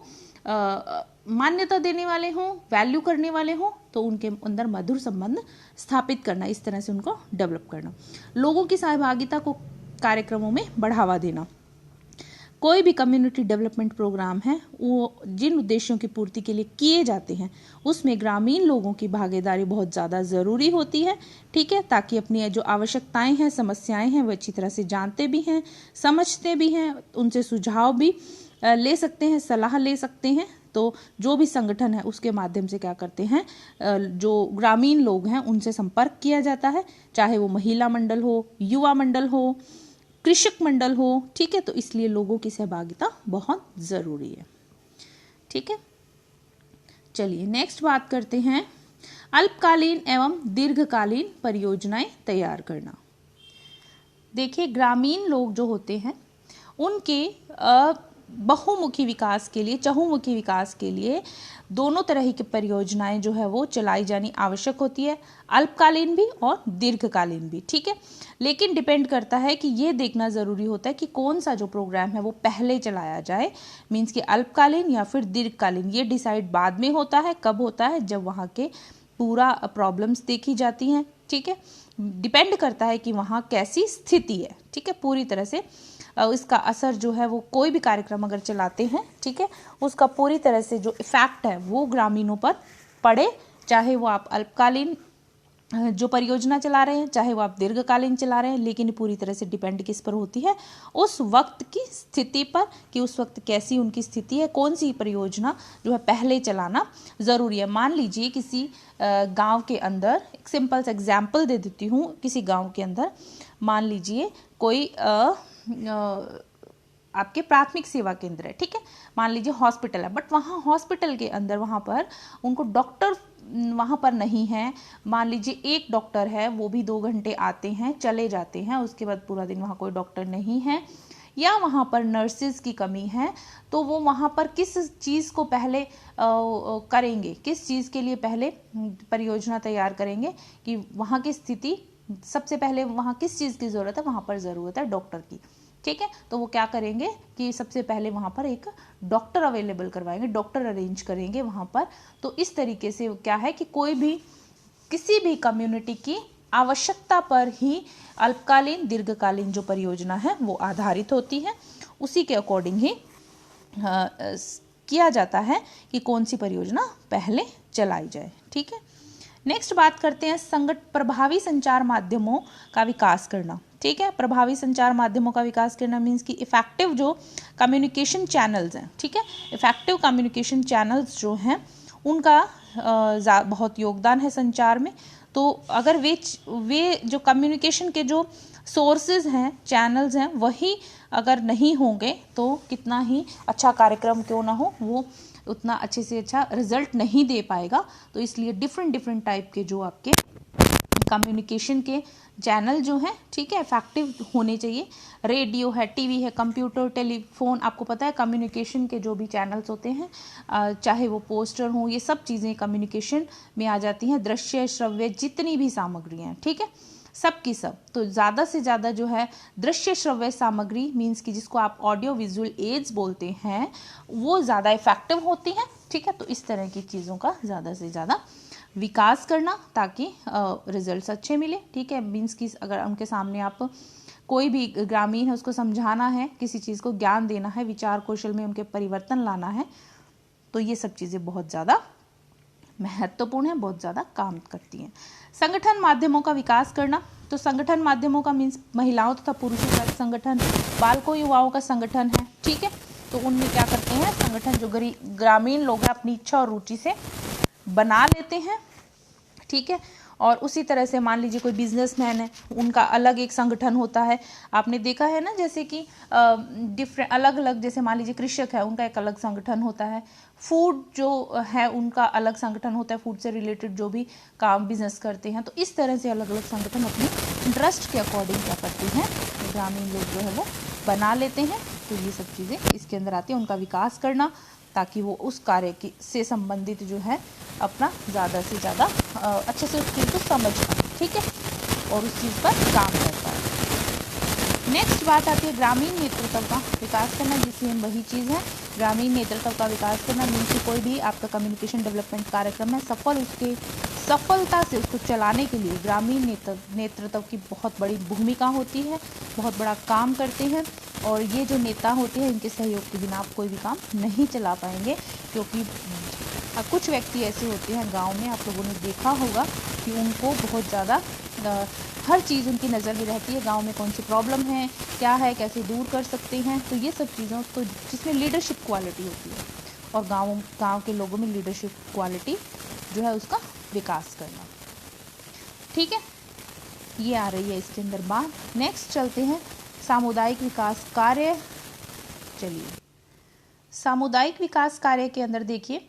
मान्यता देने वाले हों, वैल्यू करने वाले हों, तो उनके अंदर मधुर संबंध स्थापित करना, इस तरह से उनको डेवलप करना। लोगों की सहभागिता को कार्यक्रमों में बढ़ावा देना, कोई भी कम्युनिटी डेवलपमेंट प्रोग्राम है वो जिन उद्देश्यों की पूर्ति के लिए किए जाते हैं उसमें ग्रामीण लोगों की भागीदारी बहुत ज़्यादा ज़रूरी होती है, ठीक है, ताकि अपनी जो आवश्यकताएं हैं, समस्याएं हैं, वो अच्छी तरह से जानते भी हैं, समझते भी हैं, उनसे सुझाव भी ले सकते हैं, सलाह ले सकते हैं। तो जो भी संगठन है उसके माध्यम से क्या करते हैं, जो ग्रामीण लोग हैं उनसे संपर्क किया जाता है, चाहे वो महिला मंडल हो, युवा मंडल हो, कृषक मंडल हो, ठीक है। तो इसलिए लोगों की सहभागिता बहुत ज़रूरी है, ठीक है। चलिए नेक्स्ट बात करते हैं, अल्पकालीन एवं दीर्घकालीन परियोजनाएं तैयार करना। देखिए ग्रामीण लोग जो होते हैं उनके बहुमुखी विकास के लिए, चहुमुखी विकास के लिए दोनों तरह की परियोजनाएं जो है वो चलाई जानी आवश्यक होती है, अल्पकालीन भी और दीर्घकालीन भी, ठीक है। लेकिन डिपेंड करता है कि ये देखना ज़रूरी होता है कि कौन सा जो प्रोग्राम है वो पहले चलाया जाए, मीन्स कि अल्पकालीन या फिर दीर्घकालीन। ये डिसाइड बाद में होता है, कब होता है, जब वहाँ के पूरा प्रॉब्लम्स देखी जाती हैं, ठीक है। डिपेंड करता है कि वहाँ कैसी स्थिति है, ठीक है। पूरी तरह से इसका असर जो है वो कोई भी कार्यक्रम अगर चलाते हैं, ठीक है, उसका पूरी तरह से जो इफेक्ट है वो ग्रामीणों पर पड़े, चाहे वो आप अल्पकालीन जो परियोजना चला रहे हैं, चाहे वो आप दीर्घकालीन चला रहे हैं, लेकिन पूरी तरह से डिपेंड किस पर होती है, उस वक्त की स्थिति पर, कि उस वक्त कैसी उनकी स्थिति है, कौन सी परियोजना जो है पहले चलाना ज़रूरी है। मान लीजिए किसी गांव के अंदर, एक सिंपल सा एग्जाम्पल दे देती हूँ, किसी गांव के अंदर मान लीजिए कोई आपके प्राथमिक सेवा केंद्र है, ठीक है, मान लीजिए हॉस्पिटल है, बट वहाँ हॉस्पिटल के अंदर वहाँ पर उनको डॉक्टर वहाँ पर नहीं है। मान लीजिए एक डॉक्टर है, वो भी 2 घंटे आते हैं चले जाते हैं, उसके बाद पूरा दिन वहाँ कोई डॉक्टर नहीं है, या वहाँ पर नर्सेज की कमी है। तो वो वहाँ पर किस चीज़ को पहले करेंगे, किस चीज़ के लिए पहले परियोजना तैयार करेंगे कि वहाँ की स्थिति, सबसे पहले वहाँ किस चीज़ की ज़रूरत है, वहाँ पर ज़रूरत है डॉक्टर की, ठीक है। तो वो क्या करेंगे कि सबसे पहले वहाँ पर एक डॉक्टर अवेलेबल करवाएंगे, डॉक्टर अरेंज करेंगे वहाँ पर। तो इस तरीके से क्या है कि कोई भी किसी भी कम्युनिटी की आवश्यकता पर ही अल्पकालीन दीर्घकालीन जो परियोजना है वो आधारित होती है, उसी के अकॉर्डिंग ही किया जाता है कि कौन सी परियोजना पहले चलाई जाए, ठीक है। नेक्स्ट बात करते हैं प्रभावी संचार माध्यमों का विकास करना, ठीक है। प्रभावी संचार माध्यमों का विकास करना मीन्स कि इफेक्टिव जो कम्युनिकेशन चैनल्स हैं, ठीक है, इफेक्टिव कम्युनिकेशन चैनल्स जो हैं उनका बहुत योगदान है संचार में। तो अगर वे जो कम्युनिकेशन के जो सोर्सेज हैं, चैनल्स हैं, वही अगर नहीं होंगे तो कितना ही अच्छा कार्यक्रम क्यों ना हो, वो उतना अच्छे से अच्छा रिजल्ट नहीं दे पाएगा। तो इसलिए डिफरेंट टाइप के जो आपके कम्युनिकेशन के चैनल जो हैं, ठीक है, इफेक्टिव होने चाहिए। रेडियो है, टीवी है, कंप्यूटर, टेलीफोन, आपको पता है कम्युनिकेशन के जो भी चैनल्स होते हैं, चाहे वो पोस्टर हो, ये सब चीज़ें कम्युनिकेशन में आ जाती हैं। दृश्य, श्रव्य, जितनी भी सामग्री हैं, ठीक है, सब की सब। तो ज़्यादा से ज़्यादा जो है दृश्य श्रव्य सामग्री मीन्स कि जिसको आप ऑडियो विजुअल एड्स बोलते हैं, वो ज़्यादा इफेक्टिव होती हैं, ठीक है। तो इस तरह की चीज़ों का ज़्यादा से ज़्यादा विकास करना ताकि रिजल्ट्स अच्छे मिले, ठीक है। मीन्स कि अगर उनके सामने आप कोई भी ग्रामीण है उसको समझाना है, किसी चीज़ को ज्ञान देना है, विचार कौशल में उनके परिवर्तन लाना है, तो ये सब चीज़ें बहुत ज़्यादा महत्वपूर्ण है, बहुत ज़्यादा काम करती हैं। संगठन माध्यमों का विकास करना, तो संगठन माध्यमों का मीन्स महिलाओं तथा पुरुषों का संगठन, बालकों युवाओं का संगठन है, ठीक है। तो उनमें क्या करते हैं, संगठन जो ग्रामीण लोग हैं अपनी इच्छा और रुचि से बना लेते हैं, ठीक है। और उसी तरह से मान लीजिए कोई बिजनेसमैन है, उनका अलग एक संगठन होता है। आपने देखा है ना, जैसे कि डिफरेंट अलग अलग, जैसे मान लीजिए कृषक है, उनका एक अलग संगठन होता है। फूड जो है उनका अलग संगठन होता है, फूड से रिलेटेड जो भी काम बिजनेस करते हैं। तो इस तरह से अलग अलग संगठन अपने इंटरेस्ट के अकॉर्डिंग क्या करते हैं, ग्रामीण लोग जो है वो बना लेते हैं। तो ये सब चीज़ें इसके अंदर आती हैं, उनका विकास करना ताकि वो उस कार्य की से संबंधित जो है अपना ज़्यादा से ज़्यादा अच्छे से उस चीज़ को समझ पाए, ठीक है, और उस चीज़ पर काम कर पाए। नेक्स्ट बात आती है ग्रामीण नेतृत्व का विकास करना, जिसमें वही चीज़ है ग्रामीण नेतृत्व का विकास करना मीन्स कि कोई भी आपका कम्युनिकेशन डेवलपमेंट कार्यक्रम है, सफलता से उसको चलाने के लिए ग्रामीण नेतृत्व की बहुत बड़ी भूमिका होती है, बहुत बड़ा काम करते हैं। और ये जो नेता होते हैं इनके सहयोग के बिना आप कोई भी काम नहीं चला पाएंगे, क्योंकि कुछ व्यक्ति ऐसे होते हैं गांव में, आप लोगों ने देखा होगा कि उनको बहुत ज़्यादा हर चीज़ उनकी नज़र में रहती है, गांव में कौन सी प्रॉब्लम है, क्या है, कैसे दूर कर सकते हैं। तो ये सब चीज़ों को जिसमें लीडरशिप क्वालिटी होती है, और गांव के लोगों में लीडरशिप क्वालिटी जो है उसका विकास करना। ठीक है, ये आ रही है इसके अंदर बात। नेक्स्ट चलते हैं सामुदायिक विकास कार्य। चलिए, सामुदायिक विकास कार्य के अंदर देखिए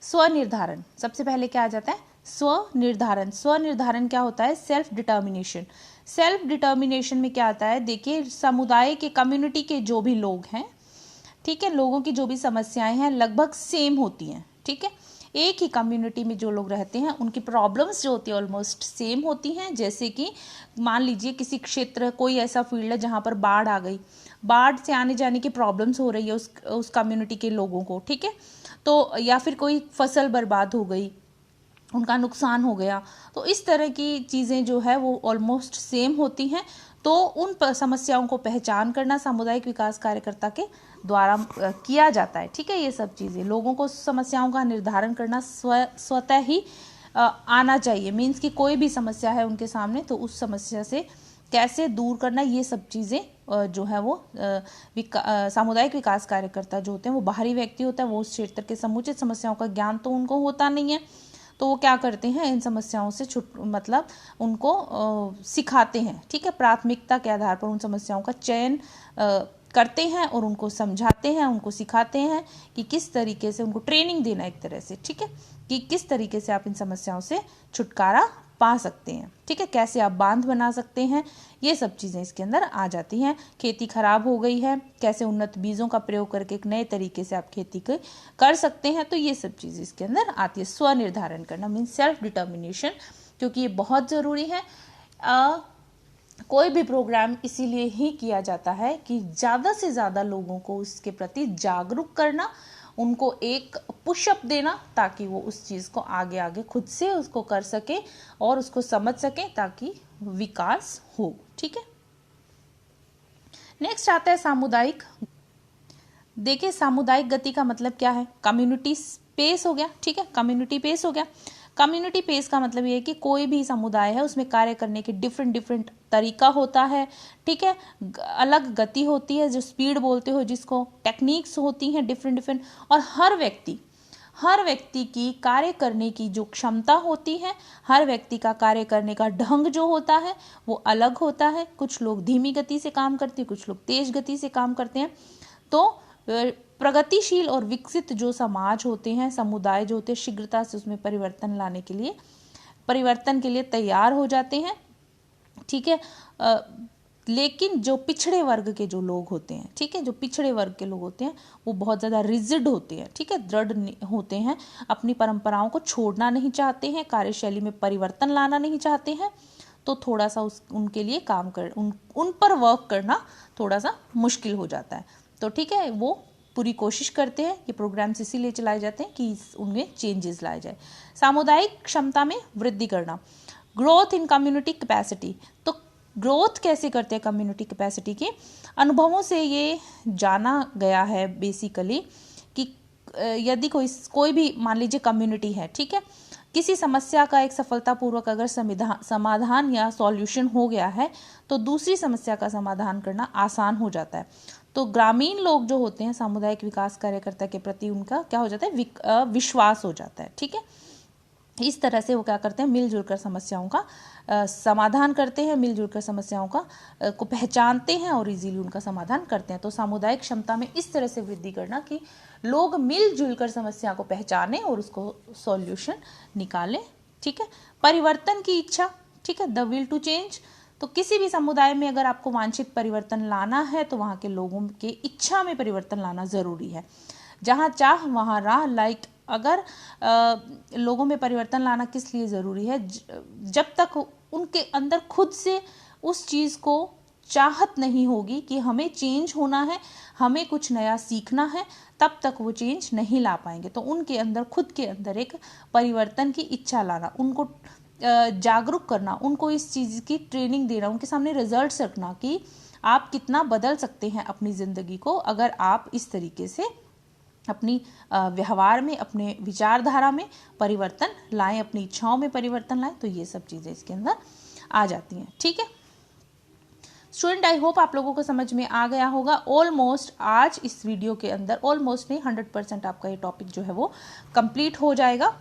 स्वनिर्धारण। सबसे पहले क्या आ जाता है? स्वनिर्धारण। स्वनिर्धारण क्या होता है? Self determination. सेल्फ डिटर्मिनेशन में क्या आता है? देखिए, समुदाय के, कम्युनिटी के जो भी लोग हैं, ठीक है, लोगों की जो भी समस्याएं हैं लगभग सेम होती हैं। ठीक है, एक ही कम्युनिटी में जो लोग रहते हैं उनकी प्रॉब्लम्स जो होती है ऑलमोस्ट सेम होती हैं। जैसे कि मान लीजिए किसी क्षेत्र, कोई ऐसा फील्ड है जहाँ पर बाढ़ आ गई, बाढ़ से आने जाने की प्रॉब्लम्स हो रही है उस कम्युनिटी के लोगों को। ठीक है, तो या फिर कोई फसल बर्बाद हो गई, उनका नुकसान हो गया, तो इस तरह की चीज़ें जो है वो ऑलमोस्ट सेम होती हैं। तो उन समस्याओं को पहचान करना सामुदायिक विकास कार्यकर्ता के द्वारा किया जाता है। ठीक है, ये सब चीज़ें, लोगों को समस्याओं का निर्धारण करना स्वतः ही आना चाहिए। मीन्स कि कोई भी समस्या है उनके सामने तो उस समस्या से कैसे दूर करना, ये सब चीज़ें जो है वो सामुदायिक विकास कार्यकर्ता जो होते हैं वो बाहरी व्यक्ति होता है, वो उस क्षेत्र के समुचित समस्याओं का ज्ञान तो उनको होता नहीं है, तो वो क्या करते हैं, इन समस्याओं से मतलब उनको सिखाते हैं। ठीक है, प्राथमिकता के आधार पर उन समस्याओं का चयन करते हैं और उनको समझाते हैं, उनको सिखाते हैं कि किस तरीके से, उनको ट्रेनिंग देना एक तरह से। ठीक है, कि किस तरीके से आप इन समस्याओं से छुटकारा पा सकते हैं। ठीक है, कैसे आप बांध बना सकते हैं, ये सब चीज़ें इसके अंदर आ जाती हैं। खेती खराब हो गई है, कैसे उन्नत बीजों का प्रयोग करके एक नए तरीके से आप खेती कर सकते हैं, तो ये सब चीज़ें इसके अंदर आती है। स्वनिर्धारण करना मीन्स सेल्फ डिटर्मिनेशन, क्योंकि ये बहुत ज़रूरी है। कोई भी प्रोग्राम इसीलिए ही किया जाता है कि ज़्यादा से ज़्यादा लोगों को उसके प्रति जागरूक करना, उनको एक पुशअप देना, ताकि वो उस चीज़ को आगे आगे खुद से उसको कर सके और उसको समझ सके, ताकि विकास हो। ठीक है, नेक्स्ट आता है सामुदायिक। देखिए, सामुदायिक गति का मतलब क्या है? कम्युनिटी स्पेस हो गया। ठीक है, कम्युनिटी पेस हो गया। कम्युनिटी पेस का मतलब ये है कि कोई भी समुदाय है उसमें कार्य करने के डिफरेंट तरीका होता है। ठीक है, अलग गति होती है, जो स्पीड बोलते हो जिसको, टेक्निक्स होती हैं डिफरेंट, और हर व्यक्ति की कार्य करने की जो क्षमता होती है, हर व्यक्ति का कार्य करने का ढंग जो होता है वो अलग होता है। कुछ लोग धीमी गति से काम करते हैं, कुछ लोग तेज गति से काम करते हैं। तो प्रगतिशील और विकसित जो समाज होते हैं, समुदाय जो होते हैं, शीघ्रता से उसमें परिवर्तन के लिए तैयार हो जाते हैं। ठीक है, लेकिन जो पिछड़े वर्ग के जो लोग होते हैं, ठीक है, जो पिछड़े वर्ग के लोग होते हैं वो बहुत ज़्यादा रिजिड होते हैं। ठीक है, दृढ़ होते हैं, अपनी परंपराओं को छोड़ना नहीं चाहते हैं, कार्यशैली में परिवर्तन लाना नहीं चाहते हैं। तो थोड़ा सा उनके लिए काम उन पर वर्क करना थोड़ा सा मुश्किल हो जाता है। तो ठीक है, वो पूरी कोशिश करते हैं। ये प्रोग्राम्स इसीलिए चलाए जाते हैं कि उनमें चेंजेस लाए जाए। सामुदायिक क्षमता में वृद्धि करना, ग्रोथ इन कम्युनिटी कैपेसिटी। तो ग्रोथ कैसे करते हैं कम्युनिटी कैपेसिटी की? अनुभवों से ये जाना गया है बेसिकली कि यदि कोई भी मान लीजिए कम्युनिटी है, ठीक है, किसी समस्या का एक सफलतापूर्वक अगर समाधान या सॉल्यूशन हो गया है तो दूसरी समस्या का समाधान करना आसान हो जाता है। तो ग्रामीण लोग जो होते हैं सामुदायिक विकास कार्यकर्ता के प्रति उनका क्या हो जाता है? विश्वास हो जाता है। ठीक है, इस तरह से वो क्या करते हैं? मिलजुल कर समस्याओं का समाधान करते हैं, मिलजुल कर समस्याओं को पहचानते हैं और इजीली उनका समाधान करते हैं। तो सामुदायिक क्षमता में इस तरह से वृद्धि करना कि लोग मिलजुल कर समस्या को पहचाने और उसको सॉल्यूशन निकालें। ठीक है, परिवर्तन की इच्छा, ठीक है, द विल टू चेंज। तो किसी भी समुदाय में अगर आपको वांछित परिवर्तन लाना है तो वहाँ के लोगों के इच्छा में परिवर्तन लाना ज़रूरी है। जहाँ चाह वहाँ राह। लाइक अगर लोगों में परिवर्तन लाना किस लिए ज़रूरी है? जब तक उनके अंदर खुद से उस चीज़ को चाहत नहीं होगी कि हमें चेंज होना है, हमें कुछ नया सीखना है, तब तक वो चेंज नहीं ला पाएंगे। तो उनके अंदर खुद के अंदर एक परिवर्तन की इच्छा लाना, उनको जागरूक करना, उनको इस चीज़ की ट्रेनिंग देना, उनके सामने रिजल्ट्स रखना कि आप कितना बदल सकते हैं अपनी ज़िंदगी को अगर आप इस तरीके से अपनी व्यवहार में, अपने विचारधारा में परिवर्तन लाएं, अपनी इच्छाओं में परिवर्तन लाएं। तो ये सब चीज़ें इसके अंदर आ जाती हैं। ठीक है स्टूडेंट, आई होप आप लोगों को समझ में आ गया होगा। ऑलमोस्ट आज इस वीडियो के अंदर, ऑलमोस्ट नहीं 100% आपका ये टॉपिक जो है वो कंप्लीट हो जाएगा।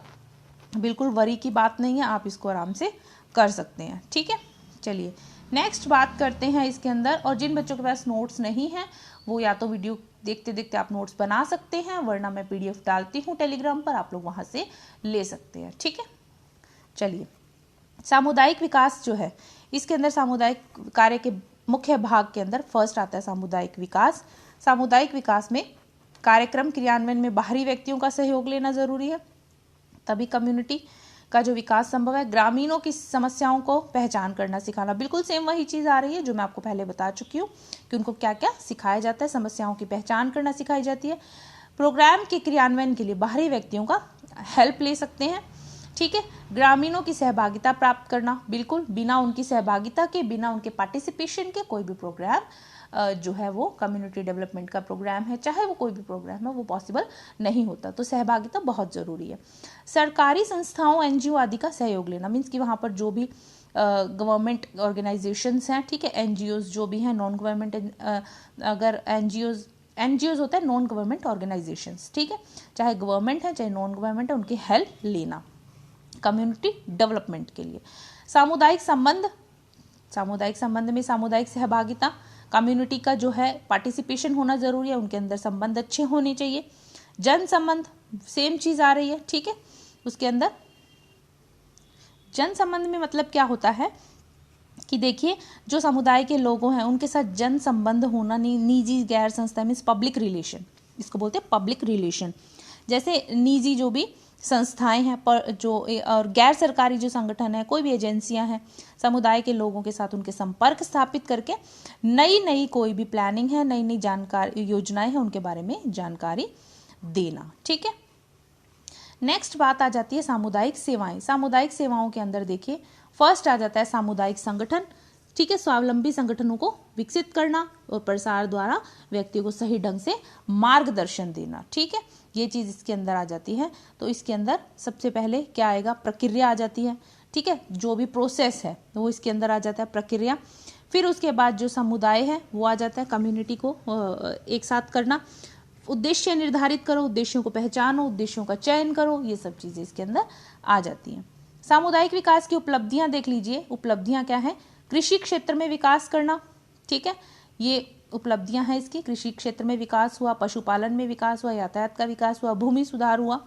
बिल्कुल वरी की बात नहीं है, आप इसको आराम से कर सकते हैं। ठीक है, चलिए नेक्स्ट बात करते हैं इसके अंदर। और जिन बच्चों के पास नोट्स नहीं हैं वो या तो वीडियो देखते देखते आप नोट्स बना सकते हैं, वरना मैं PDF डालती हूँ टेलीग्राम पर, आप लोग वहाँ से ले सकते हैं। ठीक है, चलिए सामुदायिक विकास जो है, इसके अंदर सामुदायिक कार्य के मुख्य भाग के अंदर फर्स्ट आता है सामुदायिक विकास। सामुदायिक विकास में कार्यक्रम क्रियान्वयन में बाहरी व्यक्तियों का सहयोग लेना जरूरी है, तभी कम्युनिटी का जो विकास संभव है। ग्रामीणों की समस्याओं को पहचान करना सिखाना, बिल्कुल सेम वही चीज़ आ रही है जो मैं आपको पहले बता चुकी हूँ कि उनको क्या क्या सिखाया जाता है। समस्याओं की पहचान करना सिखाई जाती है। प्रोग्राम के क्रियान्वयन के लिए बाहरी व्यक्तियों का हेल्प ले सकते हैं। ठीक है, ग्रामीणों की सहभागिता प्राप्त करना, बिल्कुल बिना उनकी सहभागिता के, बिना उनके पार्टिसिपेशन के कोई भी प्रोग्राम जो है वो कम्युनिटी डेवलपमेंट का प्रोग्राम है, चाहे वो कोई भी प्रोग्राम है, वो पॉसिबल नहीं होता। तो सहभागिता बहुत ज़रूरी है। सरकारी संस्थाओं, NGO आदि का सहयोग लेना, मीन्स कि वहाँ पर जो भी गवर्नमेंट ऑर्गेनाइजेशंस हैं, ठीक है, NGOs जो भी हैं, नॉन गवर्नमेंट, अगर NGOs होता है नॉन गवर्नमेंट ऑर्गेनाइजेशंस, ठीक है, चाहे गवर्नमेंट है चाहे नॉन गवर्नमेंट है, उनकी हेल्प लेना कम्युनिटी डेवलपमेंट के लिए। सामुदायिक संबंध, सामुदायिक संबंध में सामुदायिक सहभागिता, कम्युनिटी का जो है पार्टिसिपेशन होना जरूरी है, उनके अंदर संबंध अच्छे होने चाहिए। जन संबंध, सेम चीज आ रही है। ठीक है, उसके अंदर जन संबंध में मतलब क्या होता है कि देखिए जो समुदाय के लोगों हैं उनके साथ जन संबंध होना, निजी गैर संस्था मीन्स पब्लिक रिलेशन, इसको बोलते हैं पब्लिक रिलेशन। जैसे निजी जो भी संस्थाएं हैं पर जो और गैर सरकारी जो संगठन है, कोई भी एजेंसियां हैं, समुदाय के लोगों के साथ उनके संपर्क स्थापित करके नई कोई भी प्लानिंग है, नई जानकारी योजनाएं हैं, उनके बारे में जानकारी देना। ठीक है, नेक्स्ट बात आ जाती है सामुदायिक सेवाएं। सामुदायिक सेवाओं के अंदर देखिए फर्स्ट आ जाता है सामुदायिक संगठन। ठीक है, स्वावलंबी संगठनों को विकसित करना और प्रसार द्वारा व्यक्तियों को सही ढंग से मार्गदर्शन देना। ठीक है, ये चीज इसके अंदर आ जाती है। तो इसके अंदर सबसे पहले क्या आएगा, प्रक्रिया आ जाती है। ठीक है, जो भी प्रोसेस है वो इसके अंदर आ जाता है, प्रक्रिया। फिर उसके बाद जो समुदाय है वो आ जाता है, कम्युनिटी को एक साथ करना, उद्देश्य निर्धारित करो, उद्देश्यों को पहचानो, उद्देश्यों का चयन करो, ये सब चीजें इसके अंदर आ जाती हैं। सामुदायिक विकास की उपलब्धियां देख लीजिए। उपलब्धियां क्या है, कृषि क्षेत्र में विकास करना। ठीक है, ये उपलब्धियां हैं इसकी। कृषि क्षेत्र में विकास हुआ, पशुपालन में विकास हुआ, यातायात का विकास हुआ, भूमि सुधार हुआ।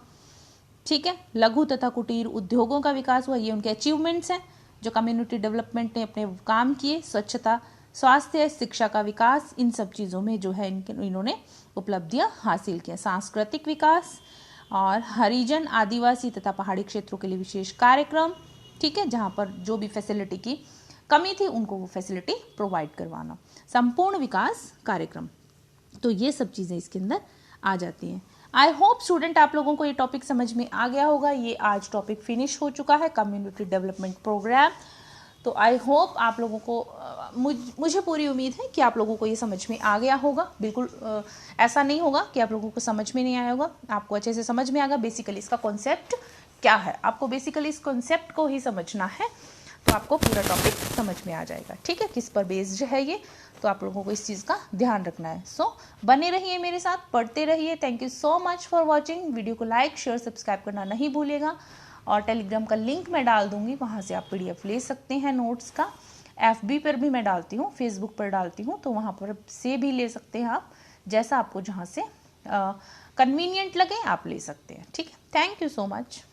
ठीक है, लघु तथा कुटीर उद्योगों का विकास हुआ, ये उनके अचीवमेंट्स हैं जो कम्युनिटी डेवलपमेंट ने अपने काम किए। स्वच्छता, स्वास्थ्य, शिक्षा का विकास, इन सब चीज़ों में जो है इन्होंने उपलब्धियां हासिल की। सांस्कृतिक विकास और हरिजन, आदिवासी तथा पहाड़ी क्षेत्रों के लिए विशेष कार्यक्रम। ठीक है, जहाँ पर जो भी फैसिलिटी की कमी थी उनको वो फैसिलिटी प्रोवाइड करवाना। संपूर्ण विकास कार्यक्रम, तो ये सब चीज़ें इसके अंदर आ जाती हैं। आई होप स्टूडेंट आप लोगों को ये टॉपिक समझ में आ गया होगा। ये आज टॉपिक फिनिश हो चुका है, कम्युनिटी डेवलपमेंट प्रोग्राम। तो आई होप आप लोगों को, मुझे पूरी उम्मीद है कि आप लोगों को ये समझ में आ गया होगा। बिल्कुल ऐसा नहीं होगा कि आप लोगों को समझ में नहीं आया होगा, आपको अच्छे से समझ में आएगा। बेसिकली इसका कॉन्सेप्ट क्या है, आपको बेसिकली इस कॉन्सेप्ट को ही समझना है, तो आपको पूरा टॉपिक समझ में आ जाएगा। ठीक है, किस पर बेस्ड है ये, तो आप लोगों को इस चीज़ का ध्यान रखना है। सो बने रहिए मेरे साथ, पढ़ते रहिए। Thank you so much for watching. Video को लाइक, शेयर, सब्सक्राइब करना नहीं भूलिएगा। और टेलीग्राम का लिंक मैं डाल दूंगी, वहाँ से आप PDF ले सकते हैं नोट्स का। FB पर भी मैं डालती हूँ, फेसबुक पर डालती हूँ, तो वहाँ पर से भी ले सकते हैं आप, जैसा आपको जहाँ से कन्वीनियंट लगे आप ले सकते हैं। ठीक है, थैंक यू सो मच।